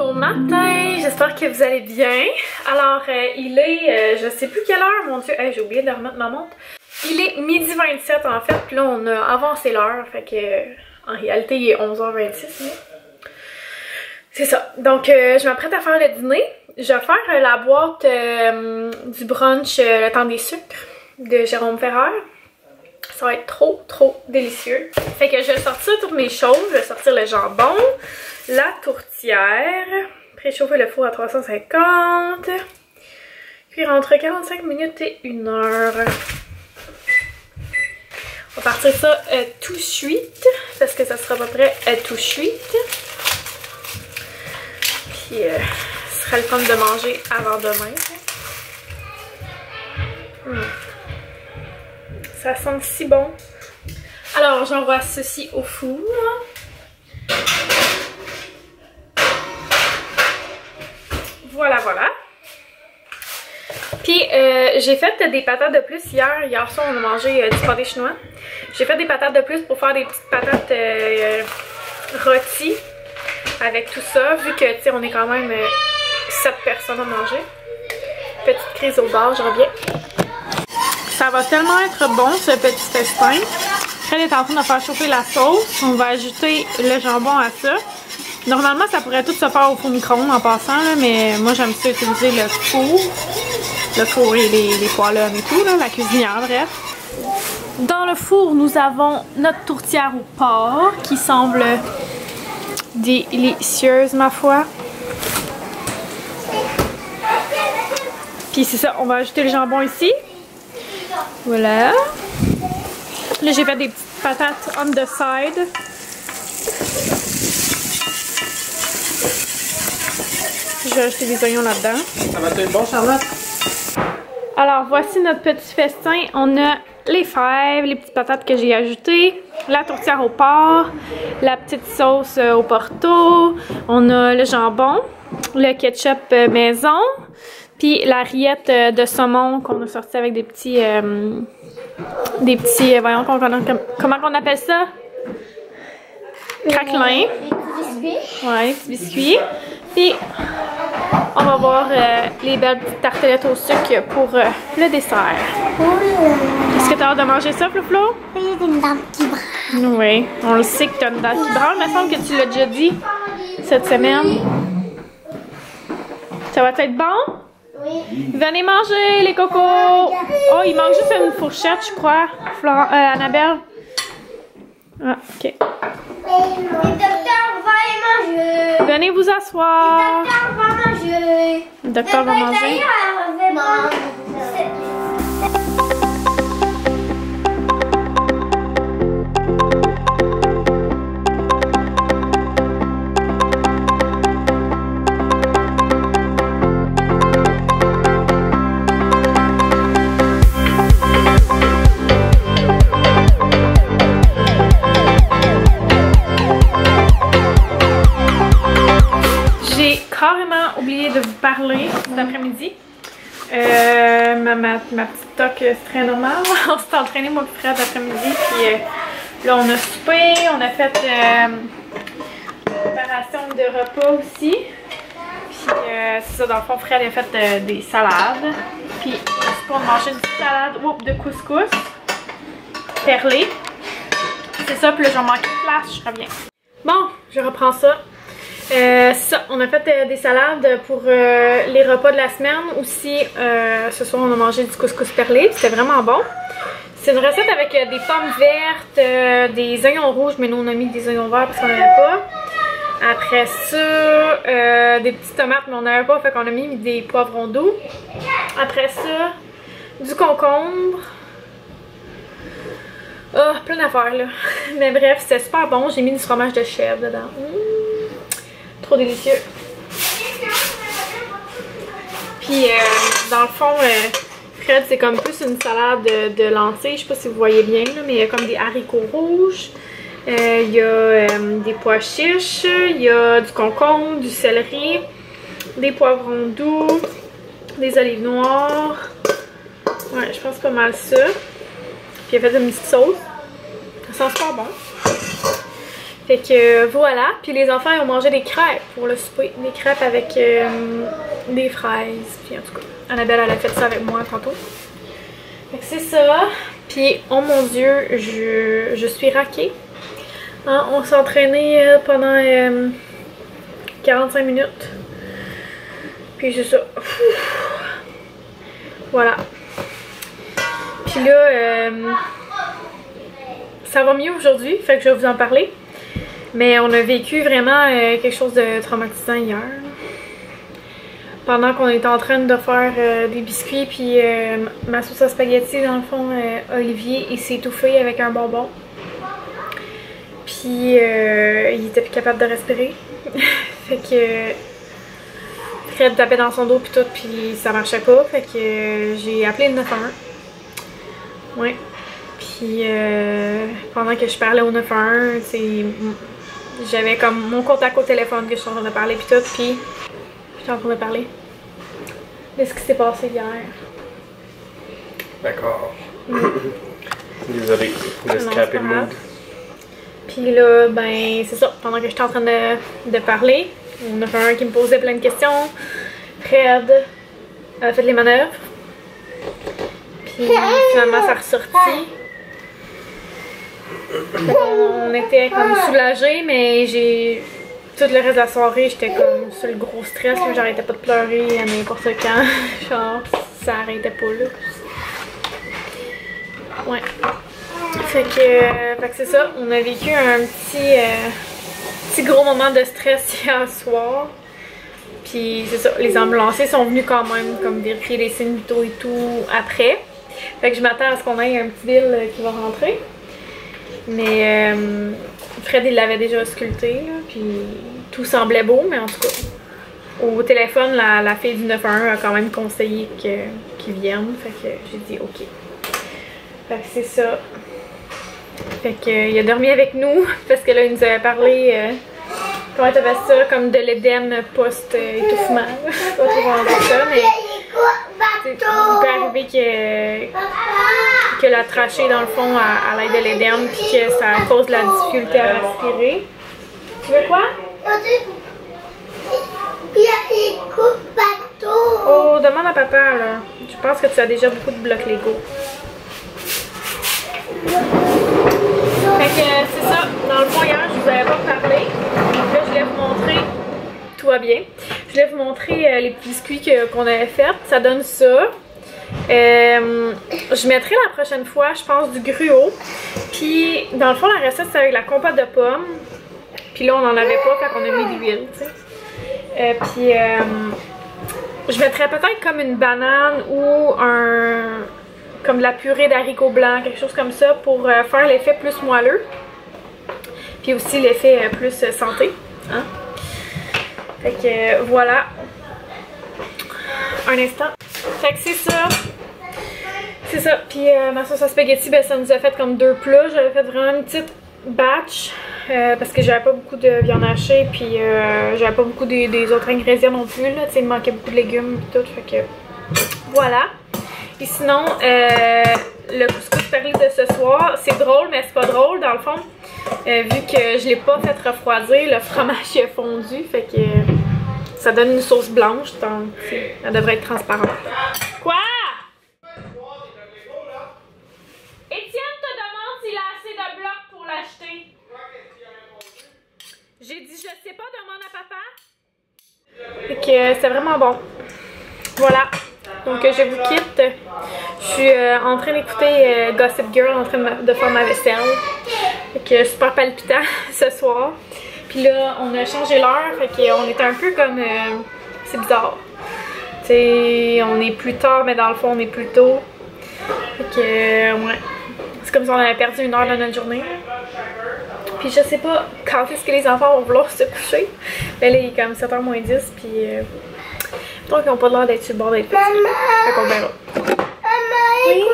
Bon matin, j'espère que vous allez bien. Alors, il est, je sais plus quelle heure, mon Dieu, hey, j'ai oublié de remettre ma montre. Il est midi 27 en fait, puis là on a avancé l'heure, fait que en réalité il est 11h26, mais c'est ça. Donc, je m'apprête à faire le dîner. Je vais faire la boîte du brunch Le Temps des Sucres de Jérôme Ferrer. Ça va être trop délicieux. Fait que je vais sortir toutes mes choses. Je vais sortir le jambon, la tourtière, préchauffer le four à 350, cuire entre 45 minutes et 1 heure. On va partir ça tout de suite, parce que ça sera à peu près tout de suite. Puis, ce sera le fun de manger avant demain. Ça sent si bon. Alors, j'envoie ceci au four. Voilà. Puis, j'ai fait des patates de plus hier. Hier soir, on a mangé du pâté chinois. J'ai fait des patates de plus pour faire des petites patates rôties avec tout ça. Vu que, tu sais, on est quand même 7 personnes à manger. Petite crise au bar, je reviens. Ça va tellement être bon, ce petit festin. Elle est en train de faire chauffer la sauce. On va ajouter le jambon à ça. Normalement, ça pourrait tout se faire au four micro-ondes en passant, là, mais moi, j'aime ça utiliser le four. Le four et les poêlons et tout, là, la cuisinière, bref. Dans le four, nous avons notre tourtière au porc qui semble délicieuse, ma foi. Puis c'est ça, on va ajouter le jambon ici. Voilà. Là, j'ai fait des petites patates on the side. Je vais ajouter des oignons là-dedans. Ça va être bon, Charlotte? Alors, voici notre petit festin. On a les fèves, les petites patates que j'ai ajoutées, la tourtière au porc, la petite sauce au porto, on a le jambon, le ketchup maison, puis la rillette de saumon qu'on a sorti avec des petits, voyons, comment on appelle ça? Craquelins. Ouais, petits biscuits. Puis, on va voir les belles petites tartelettes au sucre pour le dessert. Est-ce que tu as hâte de manger ça, Flo-Flo? Oui, j'ai une dent qui branle. Oui, on le sait que tu as une dent qui branle. Il me semble que tu l'as déjà dit cette semaine. Ça va être bon? Oui. Venez manger, les cocos! Oh, il manque juste une fourchette, je crois. Annabelle? Ah, ok. Le docteur va manger. Venez vous asseoir. Le docteur va manger. Le docteur va manger. Carrément oublié de vous parler cet après-midi. Ma petite toque, c'est très normal. On s'est entraîné, moi et Fred, l'après-midi. Puis là, on a soupé, on a fait préparation de repas aussi. Puis c'est ça, dans le fond, Fred a fait des salades. Puis on a mangé une petite salade de couscous perlé. C'est ça, puis là, j'en manque de place, je reviens. Bon, je reprends ça. Ça, on a fait des salades pour les repas de la semaine. Aussi, ce soir, on a mangé du couscous perlé. C'était vraiment bon. C'est une recette avec des pommes vertes, des oignons rouges, mais nous, on a mis des oignons verts parce qu'on n'avait pas. Après ça, des petites tomates, mais on n'avait pas, fait qu'on a mis des poivrons doux. Après ça, du concombre. Ah, plein d'affaires, là. Mais bref, c'était super bon. J'ai mis du fromage de chèvre dedans. Trop délicieux. Puis dans le fond, Fred, c'est comme plus une salade de lentilles. Je sais pas si vous voyez bien, là, mais il y a comme des haricots rouges. Il y a des pois chiches. Il y a du concombre, du céleri, des poivrons doux, des olives noires. Ouais, je pense pas mal ça. Puis il a fait une petite sauce. Ça sent super bon. Fait que voilà. Puis les enfants ils ont mangé des crêpes pour le souper. Des crêpes avec des fraises. Puis en tout cas, Annabelle elle a fait ça avec moi tantôt. Fait que c'est ça. Puis oh mon dieu, je suis raquée. Hein, on s'est entraîné pendant 45 minutes. Puis c'est ça. Voilà. Puis là, ça va mieux aujourd'hui, fait que je vais vous en parler. Mais on a vécu vraiment quelque chose de traumatisant hier. Pendant qu'on était en train de faire des biscuits, puis ma sauce à spaghetti, dans le fond, Olivier, il s'est étouffé avec un bonbon. Puis il était plus capable de respirer. Fait que Fred tapait dans son dos puis tout, puis ça marchait pas. Fait que j'ai appelé le 911. Ouais. Puis pendant que je parlais au 911, j'avais comme mon contact au téléphone que je suis en train de parler puis tout, puis j'étais en train de parler de ce qui s'est passé hier. D'accord. Désolée pour le scrappy mood. Puis là, ben c'est ça, pendant que j'étais en train de parler, on a fait un qui me posait plein de questions. Fred a fait les manœuvres. Puis finalement ça a ressorti. On était comme soulagés, mais tout le reste de la soirée, j'étais comme sur le gros stress. J'arrêtais pas de pleurer à n'importe quand. Genre, ça arrêtait pas là. Ouais. Fait que c'est ça. On a vécu un petit gros moment de stress hier soir. Puis c'est ça. Les ambulanciers sont venus quand même comme vérifier les signes vitaux et tout après. Fait que je m'attends à ce qu'on ait un petit bill qui va rentrer. Mais Fred il l'avait déjà ausculté, là, puis tout semblait beau, mais en tout cas, au téléphone, la fille du 911 a quand même conseillé qu'ils viennent, fait que j'ai dit ok. Fait que c'est ça. Fait que il a dormi avec nous, parce que là il nous avait parlé, comment tu appelles ça, comme de l'édème post-étouffement. Je sais pas trop comment dire ça, mais il peut arriver que la trachée dans le fond à l'aide de l'édème puis que ça cause de la difficulté à respirer. Tu veux quoi? Oh, demande à papa là. Je pense que tu as déjà beaucoup de blocs Lego. Fait que c'est ça. Dans le fond hier je vous avais pas parlé. Donc là je voulais vous montrer. Tout va bien. Je voulais vous montrer les petits biscuits qu'on avait fait. Ça donne ça. Je mettrai la prochaine fois, je pense, du gruau. Puis, dans le fond, la recette, c'est avec la compote de pommes. Puis là, on n'en avait pas, fait qu'on a mis de l'huile, tu sais. Puis, je mettrais peut-être comme une banane ou comme de la purée d'haricots blancs, quelque chose comme ça, pour faire l'effet plus moelleux. Puis aussi l'effet plus santé. Hein? Fait que voilà. Un instant. Fait que c'est ça. C'est ça. Puis ma sauce à spaghetti, ben, ça nous a fait comme 2 plats. J'avais fait vraiment une petite batch. Parce que j'avais pas beaucoup de viande hachée. Puis j'avais pas beaucoup des autres ingrédients non plus. Là. Il me manquait beaucoup de légumes et tout. Fait que voilà. Et sinon, le couscous perlé de ce soir, c'est drôle, mais c'est pas drôle dans le fond. Vu que je l'ai pas fait refroidir, le fromage est fondu. Fait que ça donne une sauce blanche. Donc elle devrait être transparente. Quoi? Étienne te demande s'il a assez de blocs pour l'acheter. J'ai dit je sais pas, demande à papa. Fait que c'est vraiment bon. Voilà. Donc je vous quitte. Je suis en train d'écouter Gossip Girl, en train de faire ma vaisselle. Fait que super palpitant ce soir. Puis là, on a changé l'heure, fait qu'on était un peu comme... c'est bizarre. Tu sais, on est plus tard, mais dans le fond, on est plus tôt. Fait que, ouais. C'est comme si on avait perdu 1 heure de notre journée. Puis je sais pas quand est-ce que les enfants vont vouloir se coucher. Mais là, il est comme 7h moins 10, puis... donc ils n'ont pas l'air d'être sur le bord d'être petits. Fait qu'on verra. Maman, écoute